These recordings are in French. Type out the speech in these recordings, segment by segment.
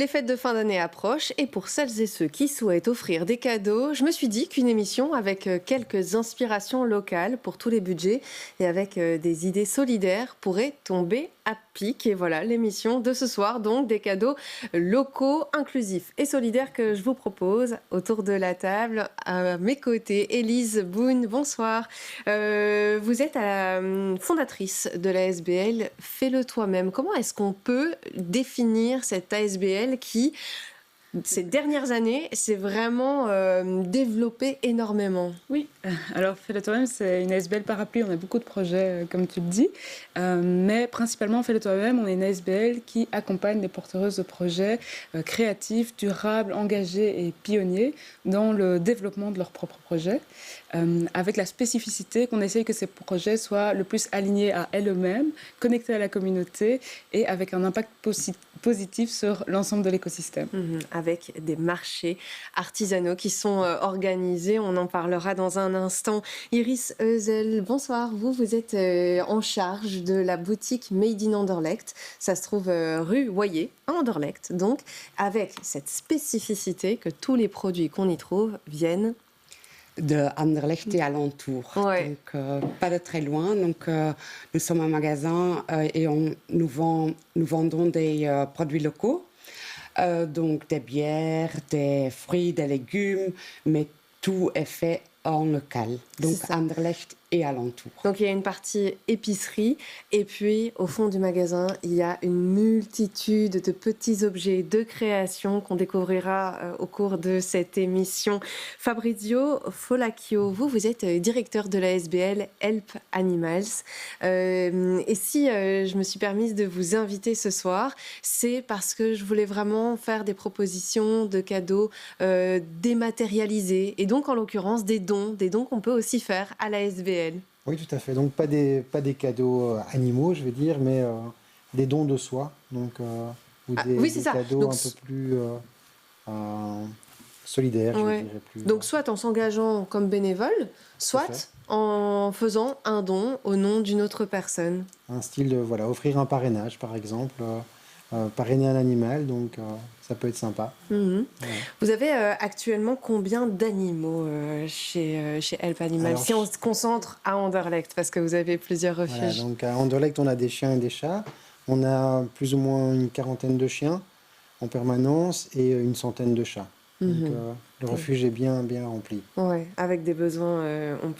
Les fêtes de fin d'année approchent et pour celles et ceux qui souhaitent offrir des cadeaux, je me suis dit qu'une émission avec quelques inspirations locales pour tous les budgets et avec des idées solidaires pourrait tomber à pic. Et voilà l'émission de ce soir, donc des cadeaux locaux, inclusifs et solidaires que je vous propose autour de la table. À mes côtés, Élise Boone, bonsoir. Vous êtes la fondatrice de l'ASBL Fais-le toi-même. Comment est-ce qu'on peut définir cette ASBL qui, ces dernières années, s'est vraiment développée énormément? Oui, alors Fais-le toi-même, c'est une ASBL parapluie. On a beaucoup de projets, comme tu le dis. Mais principalement, Fais-le toi-même, on est une ASBL qui accompagne les porteuses de projets créatifs, durables, engagés et pionniers dans le développement de leurs propres projets. Avec la spécificité qu'on essaye que ces projets soient le plus alignés à elles-mêmes, connectés à la communauté et avec un impact positif sur l'ensemble de l'écosystème. Avec des marchés artisanaux qui sont organisés. On en parlera dans un instant. Iris Eusel, bonsoir. Vous êtes en charge de la boutique Made in Anderlecht. Ça se trouve rue Woyer, à Anderlecht. Donc, avec cette spécificité que tous les produits qu'on y trouve viennent de Anderlecht et alentour. Ouais. Donc, pas de très loin. Donc, nous sommes un magasin et nous vendons des produits locaux. Donc, des bières, des fruits, des légumes, mais tout est fait en local. Donc, Anderlecht et alentour. Donc, il y a une partie épicerie et puis, au fond du magasin, il y a une multitude de petits objets de création qu'on découvrira au cours de cette émission. Fabrizio Folacchio, vous êtes directeur de la SBL Help Animals. Et si je me suis permise de vous inviter ce soir, c'est parce que je voulais vraiment faire des propositions de cadeaux dématérialisés et donc, en l'occurrence, des dons qu'on peut aussi faire à la SBL. Oui, tout à fait. Donc, pas des cadeaux animaux, je vais dire, mais des dons de soi. Donc, ou des cadeaux donc, un peu plus solidaires, je dirais plus. Donc, soit en s'engageant comme bénévole, soit en faisant un don au nom d'une autre personne. Un style de, offrir un parrainage, par exemple. Parrainer un animal, donc ça peut être sympa. Vous avez actuellement combien d'animaux chez Help Animals? Alors, si on se concentre à Anderlecht, parce que vous avez plusieurs refuges. Voilà, donc à Anderlecht, on a des chiens et des chats. On a plus ou moins une quarantaine de chiens en permanence et une centaine de chats. Donc, le refuge est bien rempli. Oui, avec des besoins, on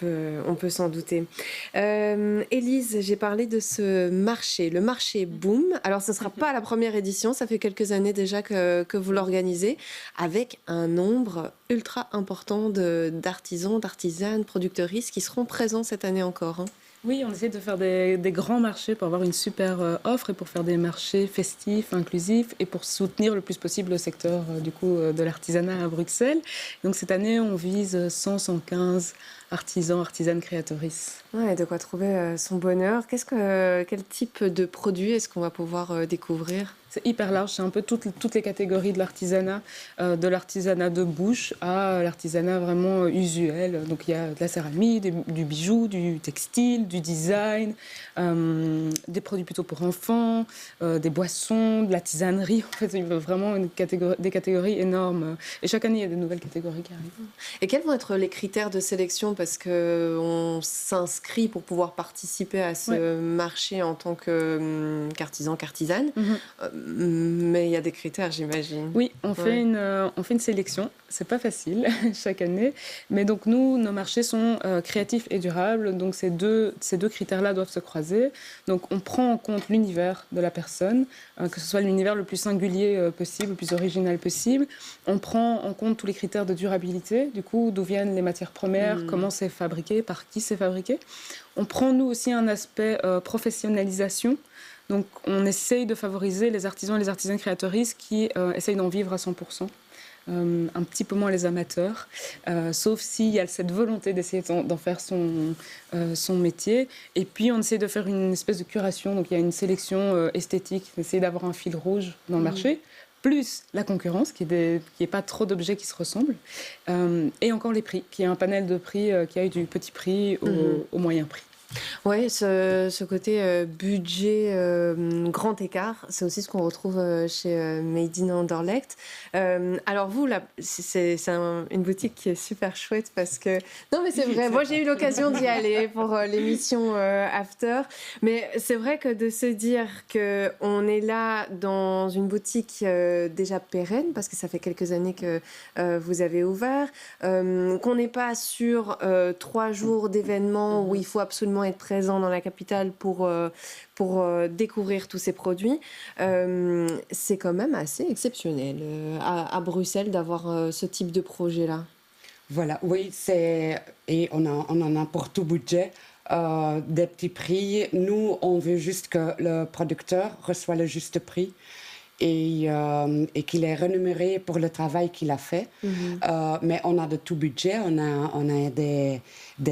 peut s'en douter. Élise, j'ai parlé de ce marché, le marché Boom. Alors, ce ne sera pas la première édition, ça fait quelques années déjà que vous l'organisez, avec un nombre ultra important d'artisans, d'artisanes, productrices qui seront présents cette année encore. Oui, on essaie de faire des grands marchés pour avoir une super offre et pour faire des marchés festifs, inclusifs et pour soutenir le plus possible le secteur de l'artisanat à Bruxelles. Donc cette année, on vise 115 artisans, artisanes, créatrices. Ouais, de quoi trouver son bonheur. Quel type de produits est-ce qu'on va pouvoir découvrir? C'est hyper large, c'est un peu toutes les catégories de l'artisanat de bouche à l'artisanat vraiment usuel. Donc il y a de la céramique, du bijou, du textile, du design, des produits plutôt pour enfants, des boissons, de la tisanerie. En fait, il y a vraiment des catégories énormes. Et chaque année, il y a de nouvelles catégories qui arrivent. Et quels vont être les critères de sélection? Parce qu'on s'inscrit pour pouvoir participer à ce marché en tant qu'artisan, qu'artisane. Mais il y a des critères, j'imagine. Oui, on fait une sélection. C'est pas facile chaque année. Mais donc nous, nos marchés sont créatifs et durables. Donc ces deux critères-là doivent se croiser. Donc on prend en compte l'univers de la personne, que ce soit l'univers le plus singulier possible, le plus original possible. On prend en compte tous les critères de durabilité. Du coup, d'où viennent les matières premières, comment c'est fabriqué, par qui c'est fabriqué. On prend nous aussi un aspect professionnalisation. Donc, on essaye de favoriser les artisans et les artisanes créatrices qui essayent d'en vivre à 100%. Un petit peu moins les amateurs, sauf s'il y a cette volonté d'essayer d'en faire son métier. Et puis, on essaie de faire une espèce de curation. Donc, il y a une sélection esthétique, d'essayer d'avoir un fil rouge dans le marché, plus la concurrence, qui est pas trop d'objets qui se ressemblent, et encore les prix, qui est un panel de prix qui a eu du petit prix au moyen prix. Oui, ce côté budget grand écart, c'est aussi ce qu'on retrouve chez Made in Anderlecht. Alors vous, là, une boutique qui est super chouette parce que... Non mais c'est vrai, moi j'ai eu l'occasion d'y aller pour l'émission After, mais c'est vrai que de se dire qu'on est là dans une boutique déjà pérenne, parce que ça fait quelques années que vous avez ouvert, qu'on n'est pas sur 3 jours d'événements où il faut absolument être présent dans la capitale pour découvrir tous ces produits. C'est quand même assez exceptionnel à Bruxelles d'avoir ce type de projet-là. Voilà, oui, et on en a pour tout budget. Des petits prix. Nous, on veut juste que le producteur reçoit le juste prix et qu'il est rémunéré pour le travail qu'il a fait. Mais on a de tout budget. On a des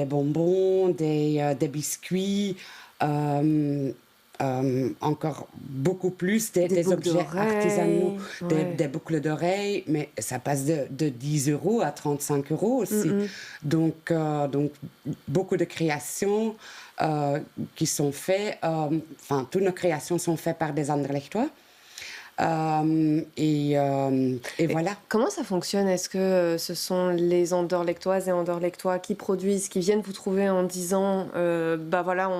bonbons, des biscuits, encore beaucoup plus, des objets artisanaux, des boucles d'oreilles, mais ça passe de 10 € à 35 € aussi. Donc, beaucoup de créations qui sont faites. Enfin, toutes nos créations sont faites par des Anderlechtois. Et voilà. Comment ça fonctionne? Est-ce que ce sont les Anderlechtoises et Anderlechtois qui produisent, qui viennent vous trouver en disant bah voilà,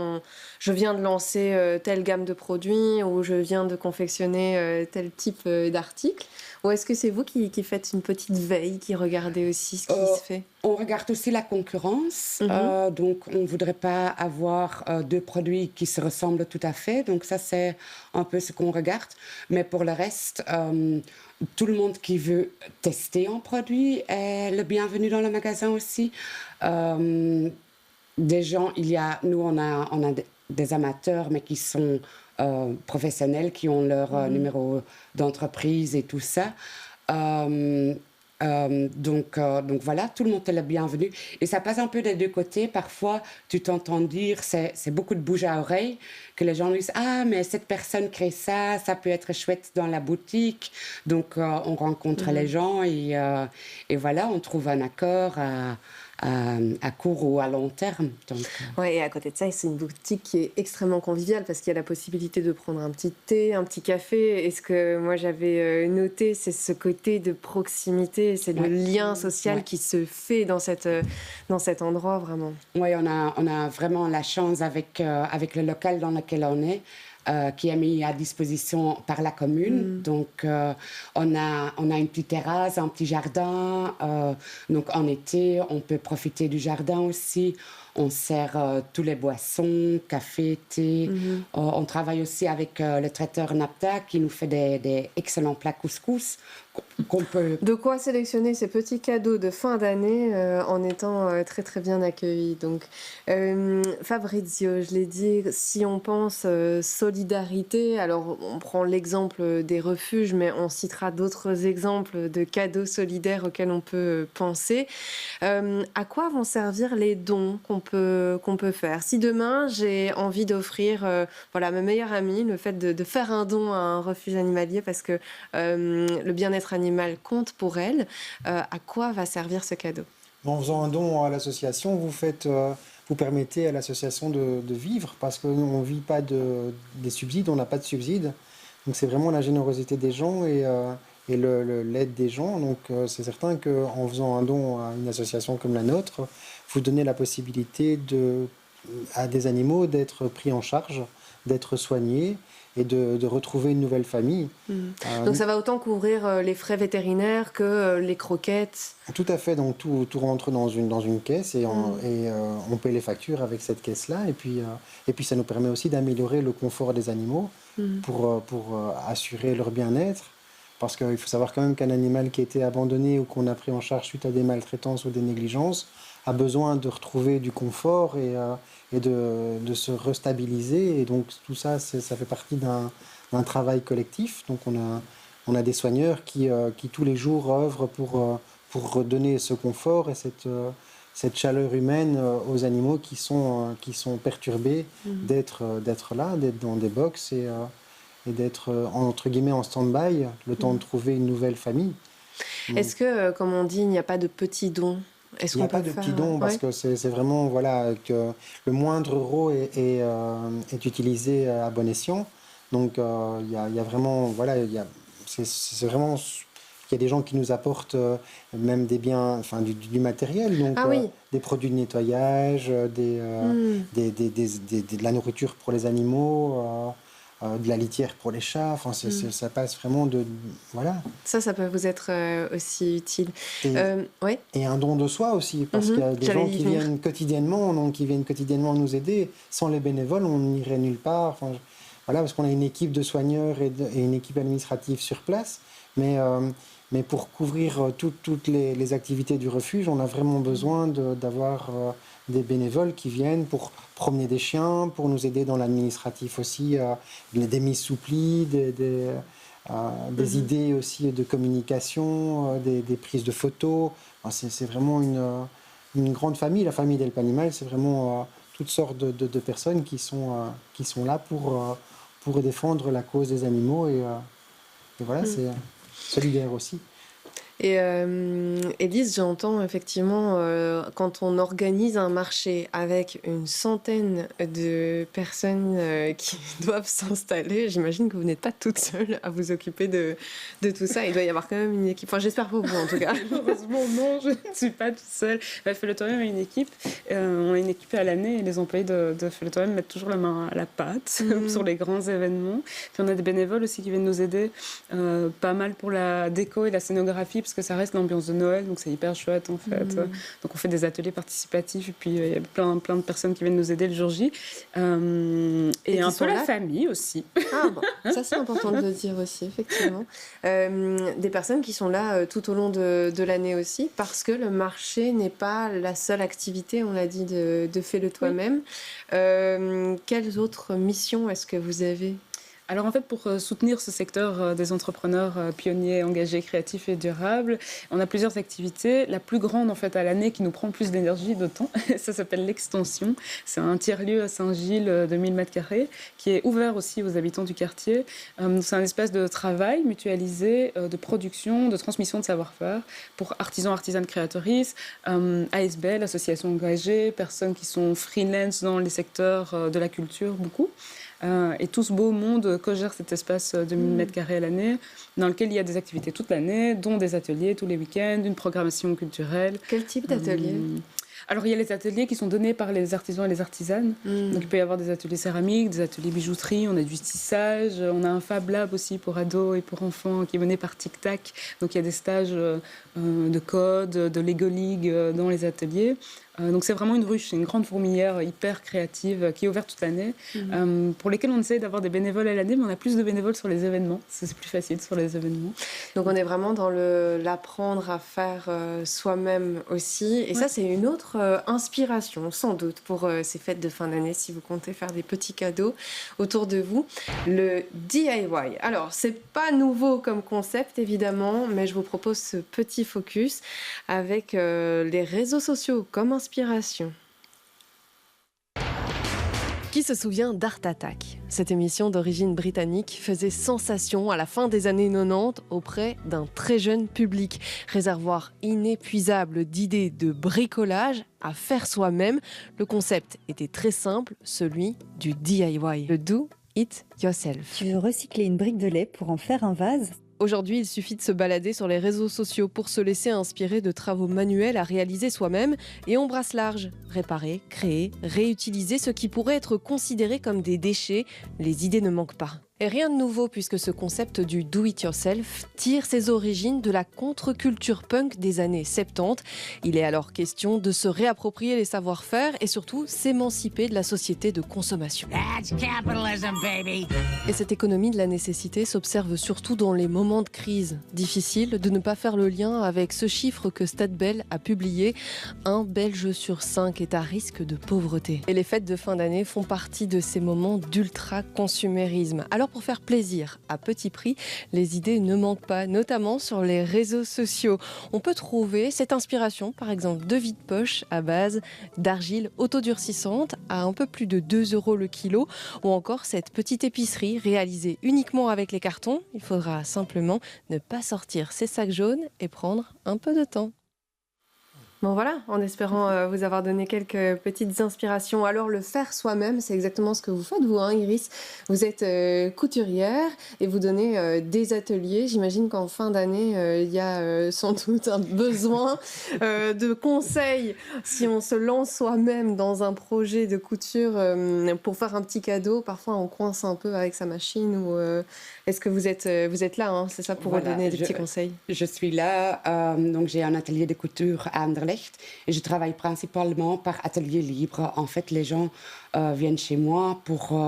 je viens de lancer telle gamme de produits ou je viens de confectionner tel type d'article? Ou est-ce que c'est vous qui faites une petite veille, qui regardez aussi ce qui se fait? On regarde aussi la concurrence. Donc, on ne voudrait pas avoir deux produits qui se ressemblent tout à fait. Donc, ça, c'est un peu ce qu'on regarde. Mais pour le reste, tout le monde qui veut tester un produit est le bienvenu dans le magasin aussi. Des gens, nous, on a des amateurs, mais qui sont professionnels, qui ont leur numéro d'entreprise et tout ça. Donc voilà, tout le monde est le bienvenu. Et ça passe un peu des deux côtés. Parfois, tu t'entends dire, c'est beaucoup de bouche à oreille, que les gens disent « Ah, mais cette personne crée ça, ça peut être chouette dans la boutique. » Donc, on rencontre les gens et voilà, on trouve un accord à court ou à long terme. Ouais, et à côté de ça, c'est une boutique qui est extrêmement conviviale parce qu'il y a la possibilité de prendre un petit thé, un petit café. Et ce que moi j'avais noté, c'est ce côté de proximité, c'est le lien social qui se fait dans cet endroit vraiment. Oui, on a vraiment la chance avec le local dans lequel on est. Qui est mis à disposition par la commune. Donc, on a une petite terrasse, un petit jardin. Donc, en été, on peut profiter du jardin aussi. On sert tous les boissons, café, thé. On travaille aussi avec le traiteur Napta qui nous fait des excellents plats couscous. De quoi sélectionner ces petits cadeaux de fin d'année en étant très très bien accueillis. Donc, Fabrizio, je l'ai dit, si on pense solidarité, alors on prend l'exemple des refuges, mais on citera d'autres exemples de cadeaux solidaires auxquels on peut penser. À quoi vont servir les dons qu'on peut faire? Si demain j'ai envie d'offrir voilà, à ma meilleure amie le fait de faire un don à un refuge animalier parce que le bien-être animal compte pour elle, à quoi va servir ce cadeau? En faisant un don à l'association, vous permettez à l'association de vivre parce qu'on ne vit pas des subsides, on n'a pas de subsides. Donc c'est vraiment la générosité des gens et l'aide des gens. Donc c'est certain qu'en faisant un don à une association comme la nôtre, vous donnez la possibilité à des animaux d'être pris en charge, d'être soignés et de retrouver une nouvelle famille. Donc ça va autant couvrir les frais vétérinaires que les croquettes? Tout à fait, donc tout rentre dans une caisse et on paie les factures avec cette caisse-là. Et puis ça nous permet aussi d'améliorer le confort des animaux pour assurer leur bien-être. Parce qu'il faut savoir quand même qu'un animal qui a été abandonné ou qu'on a pris en charge suite à des maltraitances ou des négligences a besoin de retrouver du confort et de se restabiliser. Et donc tout ça, ça fait partie d'un travail collectif. Donc on a des soigneurs qui tous les jours œuvrent pour redonner ce confort et cette chaleur humaine aux animaux qui sont perturbés d'être là, d'être dans des box et d'être entre guillemets en stand-by, le temps de trouver une nouvelle famille. Est-ce que, comme on dit, il n'y a pas de petits dons Est-ce Il n'y a qu'on pas peut de faire... petits dons parce que c'est vraiment voilà, que le moindre euro est utilisé à bon escient. Donc il y a vraiment, voilà, c'est vraiment, il y a des gens qui nous apportent même des biens, enfin du matériel, donc Ah oui. des produits de nettoyage, de la nourriture pour les animaux. De la litière pour les chats, enfin, ça passe vraiment de... Voilà. Ça peut vous être aussi utile. Et, ouais. et un don de soi aussi, parce qu'il y a des gens qui viennent quotidiennement, donc qui viennent quotidiennement nous aider. Sans les bénévoles, on n'irait nulle part. Enfin, voilà, parce qu'on a une équipe de soigneurs et une équipe administrative sur place, mais pour couvrir toutes les activités du refuge, on a vraiment besoin d'avoir des bénévoles qui viennent pour promener des chiens, pour nous aider dans l'administratif aussi, des mises sous plis, des idées aussi de communication, des prises de photos. Enfin, c'est vraiment une grande famille. La famille d'Help Animal, c'est vraiment toutes sortes de personnes qui sont là pour défendre la cause des animaux. Et voilà, c'est solidaire aussi. Et Élise, j'entends effectivement, quand on organise un marché avec une centaine de personnes qui doivent s'installer, j'imagine que vous n'êtes pas toute seule à vous occuper de tout ça. Il doit y avoir quand même une équipe. Enfin, j'espère pour vous en tout cas. Heureusement, non, je ne suis pas toute seule. Feu-le-Totem a une équipe. On a une équipe à l'année et les employés de Feu-le-Totem mettent toujours la main à la pâte sur les grands événements. Puis on a des bénévoles aussi qui viennent nous aider, pas mal pour la déco et la scénographie, parce que ça reste l'ambiance de Noël, donc c'est hyper chouette en fait. Donc on fait des ateliers participatifs et puis il y a plein de personnes qui viennent nous aider le jour J. Et un peu la famille aussi. Ah bon, ça c'est important de le dire aussi, effectivement. Des personnes qui sont là tout au long de l'année aussi, parce que le marché n'est pas la seule activité, on l'a dit, de Fais-le toi-même. Quelles autres missions est-ce que vous avez ? Alors en fait, pour soutenir ce secteur des entrepreneurs pionniers, engagés, créatifs et durables, on a plusieurs activités. La plus grande en fait à l'année qui nous prend le plus d'énergie, de temps, ça s'appelle l'extension. C'est un tiers-lieu à Saint-Gilles de 1000 m² qui est ouvert aussi aux habitants du quartier. C'est un espace de travail mutualisé, de production, de transmission de savoir-faire pour artisans, artisanes, créatrices, ASBL, associations engagées, personnes qui sont freelance dans les secteurs de la culture, beaucoup. Et tout ce beau monde co-gère cet espace de 1000 m² à l'année, dans lequel il y a des activités toute l'année, dont des ateliers tous les week-ends, une programmation culturelle. Quel type d'atelier ? Alors, il y a les ateliers qui sont donnés par les artisans et les artisanes. Donc, il peut y avoir des ateliers céramiques, des ateliers bijouterie, on a du tissage, on a un Fab Lab aussi pour ados et pour enfants qui est mené par Tic Tac. Donc, il y a des stages de code, de Lego League dans les ateliers. Donc c'est vraiment une ruche, c'est une grande fourmilière hyper créative qui est ouverte toute l'année, pour lesquelles on essaie d'avoir des bénévoles à l'année, mais on a plus de bénévoles sur les événements. C'est plus facile sur les événements. Donc on est vraiment dans l'apprendre à faire soi-même aussi. Et ça, c'est une autre inspiration, sans doute, pour ces fêtes de fin d'année, si vous comptez faire des petits cadeaux autour de vous. Le DIY. Alors, c'est pas nouveau comme concept, évidemment, mais je vous propose ce petit focus avec les réseaux sociaux comme inspiration. Qui se souvient d'Art Attack ? Cette émission d'origine britannique faisait sensation à la fin des années 90 auprès d'un très jeune public. Réservoir inépuisable d'idées de bricolage à faire soi-même. Le concept était très simple, celui du DIY, le Do It Yourself. Tu veux recycler une brique de lait pour en faire un vase ? Aujourd'hui, il suffit de se balader sur les réseaux sociaux pour se laisser inspirer de travaux manuels à réaliser soi-même et on brasse large. Réparer, créer, réutiliser ce qui pourrait être considéré comme des déchets, les idées ne manquent pas. Et rien de nouveau puisque ce concept du do-it-yourself tire ses origines de la contre-culture punk des années 70. Il est alors question de se réapproprier les savoir-faire et surtout s'émanciper de la société de consommation. That's capitalism, baby. Et cette économie de la nécessité s'observe surtout dans les moments de crise. Difficile de ne pas faire le lien avec ce chiffre que Stadbel a publié. 1 Belge sur 5 est à risque de pauvreté. Et les fêtes de fin d'année font partie de ces moments d'ultra-consumérisme. Alors pour faire plaisir à petit prix, les idées ne manquent pas, notamment sur les réseaux sociaux. On peut trouver cette inspiration, par exemple, de vide-poche à base d'argile autodurcissante à un peu plus de 2 € le kilo, ou encore cette petite épicerie réalisée uniquement avec les cartons. Il faudra simplement ne pas sortir ses sacs jaunes et prendre un peu de temps. Bon voilà, en espérant vous avoir donné quelques petites inspirations. Alors le faire soi-même, c'est exactement ce que vous faites, vous, hein, Iris. Vous êtes couturière et vous donnez des ateliers. J'imagine qu'en fin d'année, il y a sans doute un besoin de conseils si on se lance soi-même dans un projet de couture pour faire un petit cadeau. Parfois, on coince un peu avec sa machine. Ou est-ce que vous êtes là, hein, c'est ça, pour Voilà, donner des petits conseils? Je suis là, donc j'ai un atelier de couture à Anderlecht et je travaille principalement par atelier libre. En fait, les gens viennent chez moi pour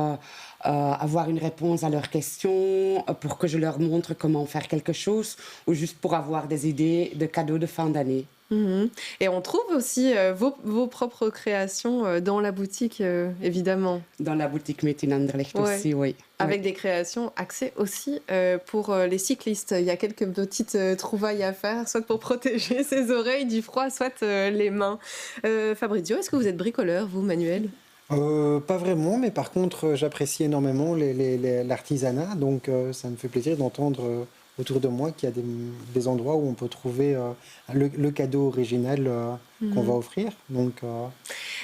avoir une réponse à leurs questions, pour que je leur montre comment faire quelque chose ou juste pour avoir des idées de cadeaux de fin d'année. Mhm. Et on trouve aussi vos propres créations dans la boutique, évidemment. Dans la boutique Made in Anderlecht Ouais. aussi, oui. Avec des créations axées aussi pour les cyclistes. Il y a quelques petites trouvailles à faire, soit pour protéger ses oreilles du froid, soit les mains. Fabrizio, est-ce que vous êtes bricoleur, vous, Manuel? Pas vraiment, mais par contre, j'apprécie énormément l'artisanat, donc ça me fait plaisir d'entendre autour de moi qu'il y a des endroits où on peut trouver le cadeau original qu'on va offrir. Donc,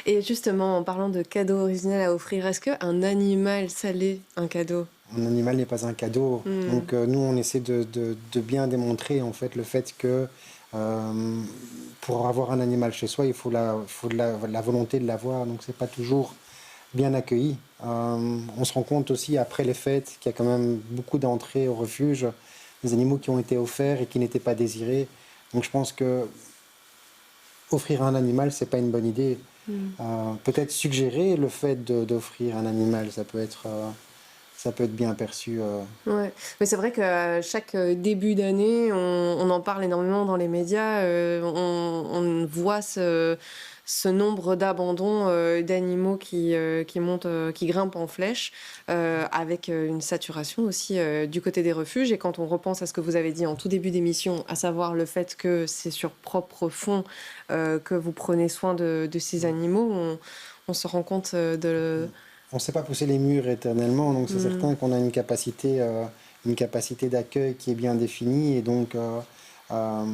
Et justement, en parlant de cadeau original à offrir, est-ce qu'un animal salé, un cadeau? un animal n'est pas un cadeau. Donc, nous, on essaie de bien démontrer en fait le fait que pour avoir un animal chez soi, il faut la volonté de l'avoir. Donc, c'est pas toujours bien accueilli. On se rend compte aussi après les fêtes qu'il y a quand même beaucoup d'entrées au refuge, des animaux qui ont été offerts et qui n'étaient pas désirés. Donc je pense que offrir un animal, c'est pas une bonne idée. Peut-être suggérer le fait d'offrir un animal, ça peut être bien perçu. Ouais. Mais c'est vrai qu'à chaque début d'année, on en parle énormément dans les médias. On voit ce nombre d'abandons d'animaux qui montent, qui grimpent en flèche, avec une saturation aussi du côté des refuges. Et quand on repense à ce que vous avez dit en tout début d'émission, à savoir le fait que c'est sur propre fond que vous prenez soin de ces animaux, on se rend compte On ne sait pas pousser les murs éternellement, donc c'est certain qu'on a une capacité d'accueil qui est bien définie, et donc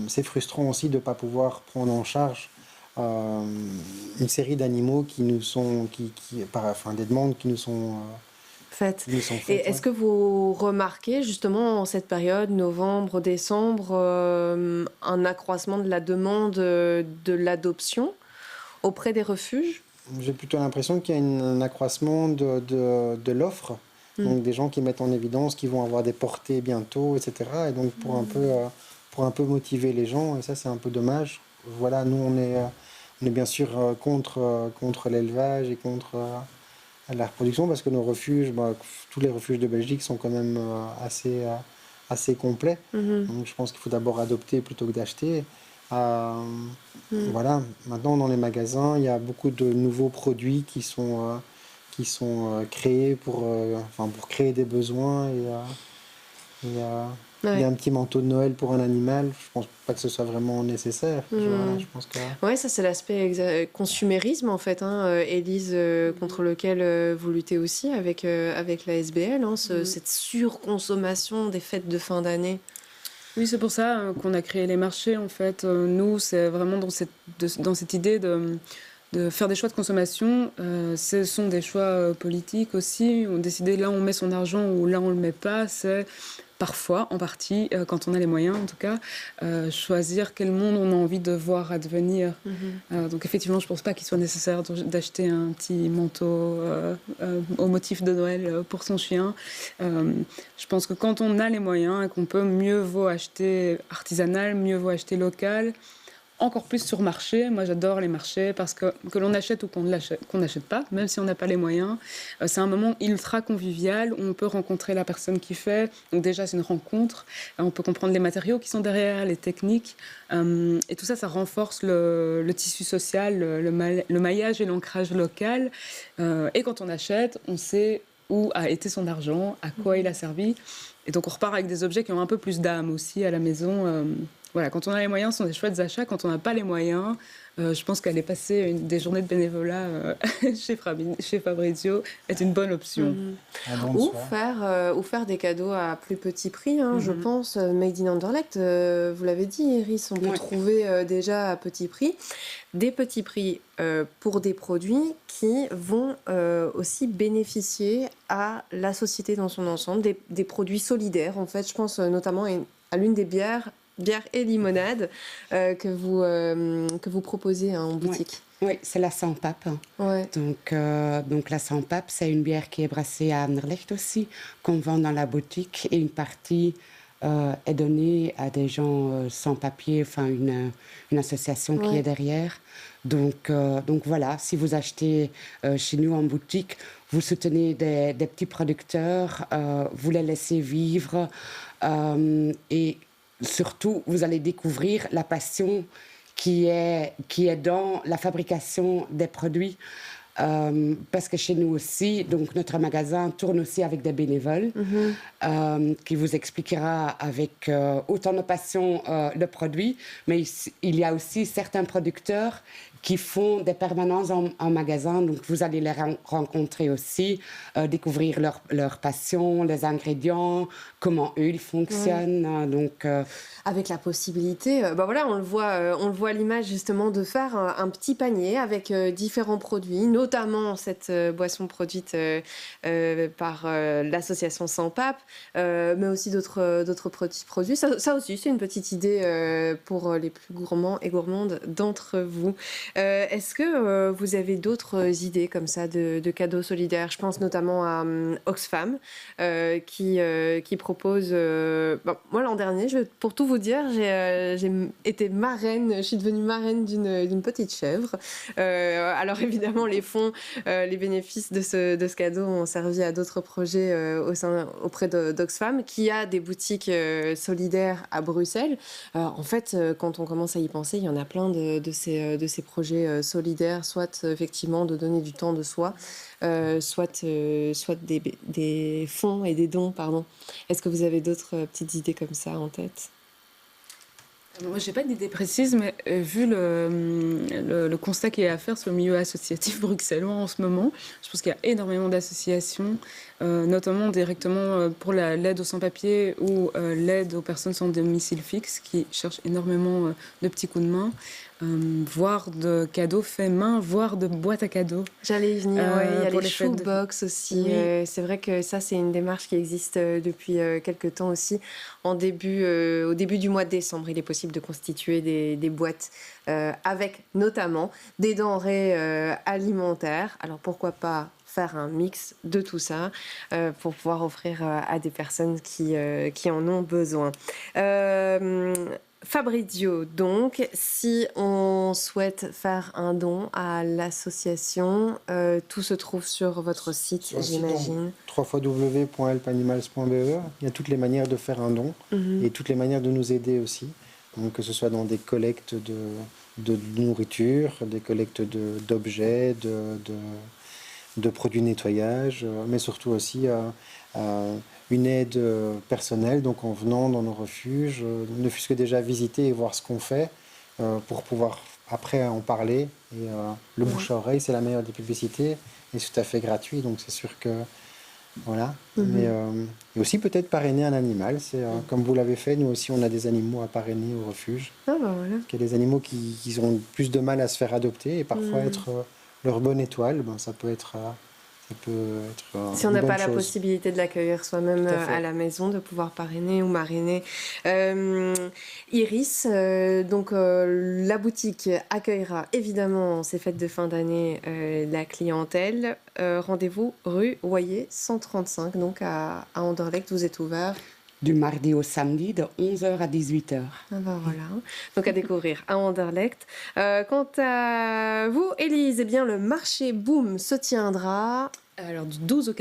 c'est frustrant aussi de ne pas pouvoir prendre en charge une série d'animaux qui nous sont, des demandes qui nous sont faites. faites. Et est-ce que vous remarquez justement en cette période, novembre, décembre, un accroissement de la demande de l'adoption auprès des refuges? J'ai plutôt l'impression qu'il y a un accroissement de l'offre, donc des gens qui mettent en évidence qu'ils vont avoir des portées bientôt, etc. Et donc pour un peu motiver les gens, et ça c'est un peu dommage. Voilà, nous on est bien sûr contre l'élevage et contre la reproduction, parce que nos refuges, tous les refuges de Belgique sont quand même assez complets. Donc je pense qu'il faut d'abord adopter plutôt que d'acheter. Voilà. Maintenant, dans les magasins, il y a beaucoup de nouveaux produits qui sont créés pour créer des besoins. Il y a un petit manteau de Noël pour un animal. Je pense pas que ce soit vraiment nécessaire. Voilà, je pense que... Ouais, ça c'est l'aspect consumérisme en fait, hein, Élise, contre lequel vous luttez aussi avec la SBL, hein, cette surconsommation des fêtes de fin d'année. Oui, c'est pour ça qu'on a créé les marchés, en fait. Nous, c'est vraiment dans cette idée de faire des choix de consommation. Ce sont des choix politiques aussi. On décide là, on met son argent ou là, on le met pas. C'est parfois, en partie, quand on a les moyens en tout cas, choisir quel monde on a envie de voir advenir. Donc effectivement, je ne pense pas qu'il soit nécessaire d'acheter un petit manteau au motif de Noël pour son chien. Je pense que quand on a les moyens et qu'on peut, mieux vaut acheter artisanal, mieux vaut acheter local. Encore plus sur marché. Moi, j'adore les marchés parce que l'on achète ou qu'on n'achète pas, même si on n'a pas les moyens, c'est un moment ultra convivial où on peut rencontrer la personne qui fait. Donc déjà, c'est une rencontre. On peut comprendre les matériaux qui sont derrière, les techniques. Et tout ça, ça renforce le tissu social, le maillage et l'ancrage local. Et quand on achète, on sait où a été son argent, à quoi il a servi. Et donc, on repart avec des objets qui ont un peu plus d'âme aussi à la maison. voilà, quand on a les moyens, ce sont des chouettes achats. Quand on n'a pas les moyens, je pense qu'aller passer des journées de bénévolat chez Fabrizio est une bonne option. Un don de Ou soi. faire des cadeaux à plus petit prix, hein, je pense. Made in Anderlecht, vous l'avez dit, Iris, on peut Ouais. trouver déjà à petit prix. Des petits prix pour des produits qui vont aussi bénéficier à la société dans son ensemble, des produits solidaires. En fait, je pense notamment à l'une des bières et limonade que vous proposez en boutique. Oui, c'est la Sans-Pape. Ouais. Donc la Sans-Pape, c'est une bière qui est brassée à Anderlecht aussi, qu'on vend dans la boutique. Et une partie est donnée à des gens sans papier, enfin une association qui est derrière. Donc voilà, si vous achetez chez nous en boutique, vous soutenez des petits producteurs, vous les laissez vivre et surtout, vous allez découvrir la passion qui est dans la fabrication des produits. Parce que chez nous aussi, donc notre magasin tourne aussi avec des bénévoles qui vous expliquera avec autant de passion le produit, mais il y a aussi certains producteurs qui font des permanences en magasin, donc vous allez les rencontrer aussi, découvrir leur passion, les ingrédients, comment eux ils fonctionnent. Donc, avec la possibilité, voilà, on le voit à l'image justement de faire un petit panier avec différents produits, notamment cette boisson produite par l'association Sans-Pape, mais aussi d'autres petits produits. Ça aussi, c'est une petite idée pour les plus gourmands et gourmandes d'entre vous. Est-ce que vous avez d'autres idées comme ça de cadeaux solidaires? Je pense notamment à Oxfam qui propose... moi, l'an dernier, pour tout vous dire, j'ai été marraine, je suis devenue marraine d'une petite chèvre. Alors évidemment, les fonds, les bénéfices de ce cadeau ont servi à d'autres projets auprès d'Oxfam, qui a des boutiques solidaires à Bruxelles. En fait, quand on commence à y penser, il y en a plein de ces projets solidaires, soit effectivement de donner du temps de soi, soit des fonds et des dons, pardon. Est-ce que vous avez d'autres petites idées comme ça en tête? Moi, je n'ai pas d'idée précise, mais vu le constat qu'il y a à faire sur le milieu associatif bruxellois en ce moment, je pense qu'il y a énormément d'associations, notamment directement pour l'aide aux sans-papiers ou l'aide aux personnes sans domicile fixe, qui cherchent énormément de petits coups de main, voire de cadeaux faits main, voire de boîtes à cadeaux. J'allais y venir, il y a pour les les fêtes de- shoebox aussi. Oui. C'est vrai que ça, c'est une démarche qui existe depuis quelques temps aussi. Au début du mois de décembre, il est possible de constituer des boîtes avec notamment des denrées alimentaires. Alors pourquoi pas faire un mix de tout ça pour pouvoir offrir à des personnes qui en ont besoin. Fabrizio, donc, si on souhaite faire un don à l'association, tout se trouve sur votre site, Sur le site, j'imagine. www.helpanimals.be. Il y a toutes les manières de faire un don et toutes les manières de nous aider aussi. Donc, que ce soit dans des collectes de nourriture, des collectes d'objets, de produits de nettoyage, mais surtout aussi une aide personnelle, donc en venant dans nos refuges, ne fût-ce que déjà visiter et voir ce qu'on fait, pour pouvoir après en parler. Et le bouche à oreille, c'est la meilleure des publicités, et c'est tout à fait gratuit, donc c'est sûr que... Voilà. Mais, et aussi peut-être parrainer un animal, c'est comme vous l'avez fait, nous aussi on a des animaux à parrainer au refuge. Ah bah voilà. Il y a des animaux qui ont plus de mal à se faire adopter, et parfois être leur bonne étoile, ben, ça peut être Si on une n'a bonne pas la chose. possibilité de l'accueillir soi-même Tout à fait. à la maison, de pouvoir parrainer ou marrainer. Iris, la boutique accueillera évidemment ces fêtes de fin d'année la clientèle. Rendez-vous rue Royer 135, donc à Anderlecht, vous êtes ouvert. du mardi au samedi, de 11h à 18h. Ah ben voilà, donc à découvrir à Anderlecht. Quant à vous, Élise, eh bien le marché Boom se tiendra Alors du 12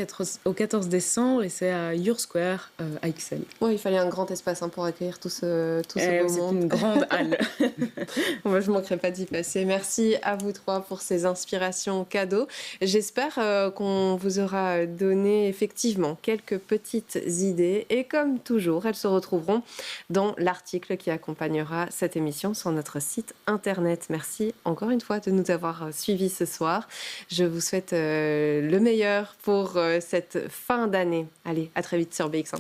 au 14 décembre et c'est à Your Square à Ixelles. Ouais, il fallait un grand espace pour accueillir tout ce beau C'est monde. une grande halle. Moi, je ne manquerai pas d'y passer. Merci à vous trois pour ces inspirations cadeaux. J'espère qu'on vous aura donné effectivement quelques petites idées. Et comme toujours, elles se retrouveront dans l'article qui accompagnera cette émission sur notre site internet. Merci encore une fois de nous avoir suivis ce soir. Je vous souhaite le meilleur pour cette fin d'année. Allez, à très vite sur BX1.